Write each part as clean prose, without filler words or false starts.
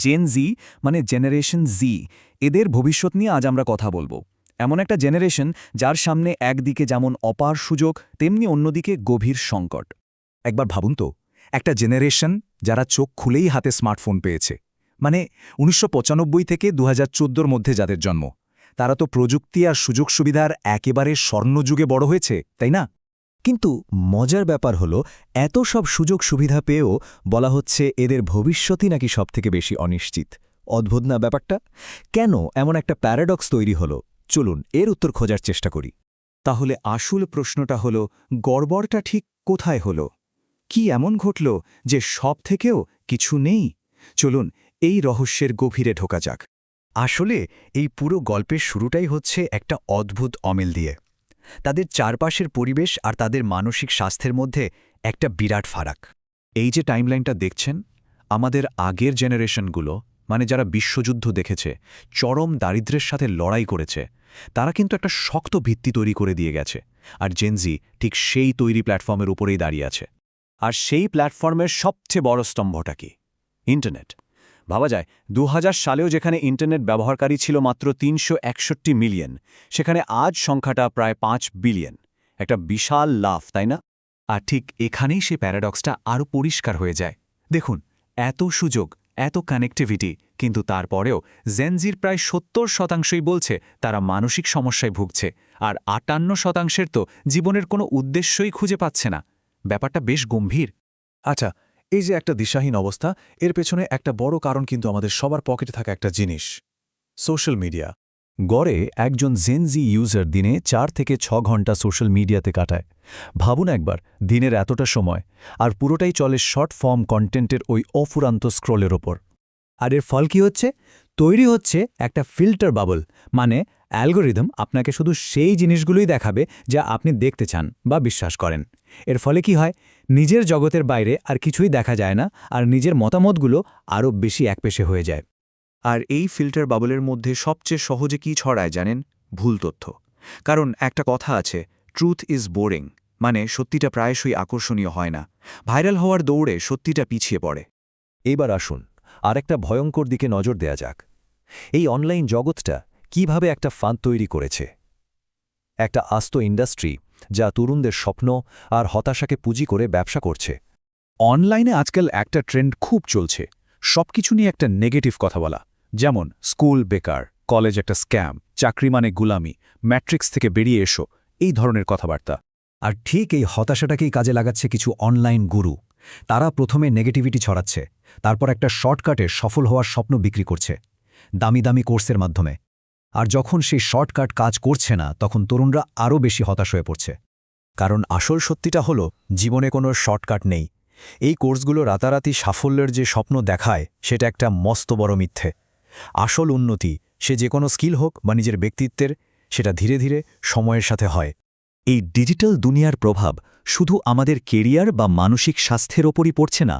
Gen জি মানে generation জি, এদের ভবিষ্যৎ নিয়ে আজ আমরা কথা বলবো। এমন একটা জেনারেশন যার সামনে একদিকে যেমন অপার সুযোগ, তেমনি অন্যদিকে গভীর সংকট। একবার ভাবুন তো, একটা জেনারেশন যারা চোখ খুলেই হাতে স্মার্টফোন পেয়েছে, মানে ১৯৯৫ থেকে ২০১৪র মধ্যে যাদের জন্ম, তারা তো প্রযুক্তি আর সুযোগ সুবিধার একেবারে স্বর্ণযুগে বড় হয়েছে, তাই না? কিন্তু মজার ব্যাপার হলো এত সব সুযোগ সুবিধা পেয়েও বলা হচ্ছে এদের ভবিষ্যতই নাকি সবথেকে বেশি অনিশ্চিত। অদ্ভুত না ব্যাপারটা? কেন এমন একটা প্যারাডক্স তৈরি হলো? চলুন এর উত্তর খোঁজার চেষ্টা করি। তাহলে আসল প্রশ্নটা হলো, গড়বড়টা ঠিক কোথায় হলো? কি এমন ঘটল যে সব থেকেও কিছু নেই? চলুন এই রহস্যের গভীরে ঢোকা যাক। আসলে এই পুরো গল্পের শুরুটাই হচ্ছে একটা অদ্ভুত অমিল দিয়ে। তাদের চারপাশের পরিবেশ আর তাদের মানসিক স্বাস্থ্যের মধ্যে একটা বিরাট ফারাক। এই যে টাইমলাইনটা দেখছেন, আমাদের আগের জেনারেশনগুলো, মানে যারা বিশ্বযুদ্ধ দেখেছে, চরম দারিদ্র্যের সাথে লড়াই করেছে, তারা কিন্তু একটা শক্ত ভিত্তি তৈরি করে দিয়ে গেছে। আর জেনজি ঠিক সেই তৈরি প্ল্যাটফর্মের উপরেই দাঁড়িয়ে আছে। আর সেই প্ল্যাটফর্মের সবচেয়ে বড় স্তম্ভটা কি? ইন্টারনেট। ভাবা যায় ২০০০ সালেও যেখানে ইন্টারনেট ব্যবহারকারী ছিল মাত্র ৩৬১ মিলিয়ন, সেখানে আজ সংখ্যাটা প্রায় ৫ বিলিয়ন। একটা বিশাল লাফ, তাই না? আর ঠিক এখানেই সে প্যারাডক্সটা আরও পরিষ্কার হয়ে যায়। দেখুন, এত সুযোগ, এত কানেক্টিভিটি, কিন্তু তারপরেও জেনজির প্রায় ৭০% বলছে তারা মানসিক সমস্যায় ভুগছে, আর ৫৮% তো জীবনের কোনো উদ্দেশ্যই খুঁজে পাচ্ছে না। ব্যাপারটা বেশ গম্ভীর। আচ্ছা, এই যে একটা দিশাহীন অবস্থা, এর পেছনে একটা বড় কারণ কিন্তু আমাদের সবার পকেটে থাকা একটা জিনিস, সোশ্যাল মিডিয়া। গড়ে একজন জেনজি ইউজার দিনে ৪ থেকে ৬ ঘন্টা সোশ্যাল মিডিয়াতে কাটায়। ভাবুন একবার, দিনের এতটা সময়, আর পুরোটাই চলে শর্ট ফর্ম কন্টেন্টের ওই অফুরান্ত স্ক্রলের ওপর। আর এর ফল কি হচ্ছে? তৈরি হচ্ছে একটা ফিল্টার বাবল, মানে অ্যালগোরিদম আপনাকে শুধু সেই জিনিসগুলোই দেখাবে যা আপনি দেখতে চান বা বিশ্বাস করেন। এর ফলে কি হয়? নিজের জগতের বাইরে আর কিছুই দেখা যায় না, আর নিজের মতামতগুলো আরও বেশি একপেশে হয়ে যায়। আর এই ফিল্টার বাবলের মধ্যে সবচেয়ে সহজে কি ছড়ায় জানেন? ভুল তথ্য। কারণ একটা কথা আছে, ট্রুথ ইজ বোরিং, মানে সত্যিটা প্রায়শই আকর্ষণীয় হয় না। ভাইরাল হওয়ার দৌড়ে সত্যিটা পিছিয়ে পড়ে। এবার আসুন আরেকটা ভয়ঙ্কর দিকে নজর দেয়া যাক। এই অনলাইন জগৎটা কিভাবে একটা ফাঁদ তৈরি করেছে। একটা আস্ত ইন্ডাস্ট্রি যা তরুণদের স্বপ্ন আর হতাশাকে পুঁজি করে ব্যবসা করছে। অনলাইনে আজকাল একটা ট্রেন্ড খুব চলছে, সবকিছু নিয়ে একটা নেগেটিভ কথা বলা। যেমন স্কুল বেকার, কলেজ একটা স্ক্যাম, চাকরি মানে গুলামি, ম্যাট্রিক্স থেকে বেরিয়ে এসো, এই ধরনের কথাবার্তা। আর ঠিক এই হতাশাটাকেই কাজে লাগাচ্ছে কিছু অনলাইন গুরু। তারা প্রথমে নেগেটিভিটি ছড়াচ্ছে, তারপর একটা শর্টকাটে সফল হওয়ার স্বপ্ন বিক্রি করছে দামি দামি কোর্সের মাধ্যমে। আর যখন সেই শর্টকাট কাজ করছে না, তখন তরুণরা আরও বেশি হতাশ হয়ে পড়ছে। কারণ আসল সত্যিটা হলো, জীবনে কোনো শর্টকাট নেই। এই কোর্সগুলো রাতারাতি সাফল্যের যে স্বপ্ন দেখায়, সেটা একটা মস্ত বড় মিথ্যে। আসল উন্নতি, সে যে কোনো স্কিল হোক বা নিজের ব্যক্তিত্বের, সেটা ধীরে ধীরে সময়ের সাথে হয়। এই ডিজিটাল দুনিয়ার প্রভাব শুধু আমাদের কেরিয়ার বা মানসিক স্বাস্থ্যের ওপরই পড়ছে না,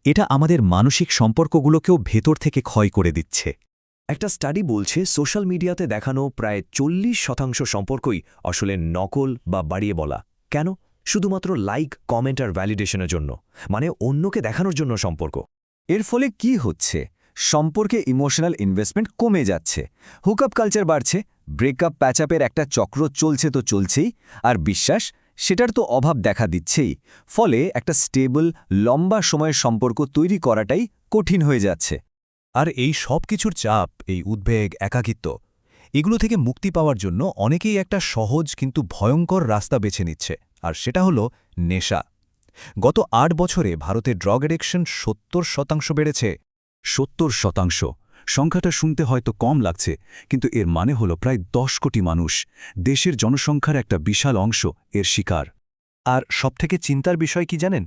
এটা আমাদের মানসিক সম্পর্কগুলোকেও ভেতর থেকে ক্ষয় করে দিচ্ছে। একটা স্টাডি বলছে সোশ্যাল মিডিয়াতে দেখানো প্রায় ৪০% সম্পর্কই আসলে নকল বা বাড়িয়ে বলা। কেন? শুধুমাত্র লাইক, কমেন্ট আর ভ্যালিডেশনের জন্য, মানে অন্যকে দেখানোর জন্য সম্পর্ক। এর ফলে কি হচ্ছে? সম্পর্কে ইমোশনাল ইনভেস্টমেন্ট কমে যাচ্ছে, হুকআপ কালচার বাড়ছে, ব্রেকআপ প্যাচআপের একটা চক্র চলছে তো চলছেই, আর বিশ্বাস, সেটার তো অভাব দেখা দিচ্ছেই। ফলে একটা স্টেবল, লম্বা সময়ের সম্পর্ক তৈরি করাটাই কঠিন হয়ে যাচ্ছে। আর এই সব কিছুর চাপ, এই উদ্বেগ, একাকিত্ব, এগুলো থেকে মুক্তি পাওয়ার জন্য অনেকেই একটা সহজ কিন্তু ভয়ঙ্কর রাস্তা বেছে নিচ্ছে, আর সেটা হলো নেশা। গত ৮ বছরে ভারতে ড্রাগ অ্যাডিকশন ৭০% বেড়েছে। ৭০%। সংখ্যাটা শুনতে হয়তো কম লাগছে, কিন্তু এর মানে হলো প্রায় ১০ কোটি মানুষ, দেশের জনসংখ্যার একটা বিশাল অংশ এর শিকার। আর সবথেকে চিন্তার বিষয় কি জানেন?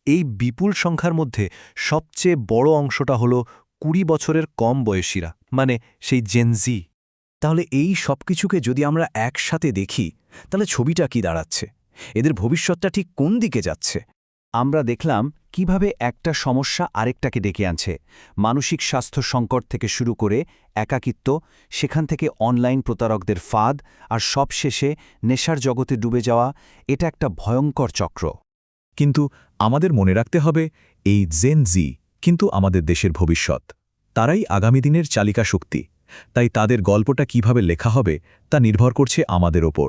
এই বিপুল সংখ্যার মধ্যে সবচেয়ে বড় অংশটা হলো ২০ বছরের কম বয়সীরা, মানে সেই জেনজি। তাহলে এই সব কিছুকে যদি আমরা একসাথে দেখি, তাহলে ছবিটা কি দাঁড়াচ্ছে? এদের ভবিষ্যৎটা ঠিক কোন দিকে যাচ্ছে? আমরা দেখলাম কিভাবে একটা সমস্যা আরেকটাকে ডেকে আনছে। মানসিক স্বাস্থ্য সংকট থেকে শুরু করে একাকিত্ব, সেখান থেকে অনলাইন প্রতারকদের ফাঁদ, আর সবশেষে নেশার জগতে ডুবে যাওয়া। এটা একটা ভয়ঙ্কর চক্র। কিন্তু আমাদের মনে রাখতে হবে, এই জেন জি কিন্তু আমাদের দেশের ভবিষ্যৎ। তারাই আগামী দিনের চালিকা শক্তি। তাই তাদের গল্পটা কিভাবে লেখা হবে তা নির্ভর করছে আমাদের ওপর।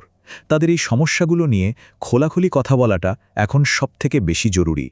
তাদের এই সমস্যাগুলো নিয়ে খোলাখুলি কথা বলাটা এখন সবথেকে বেশি জরুরি।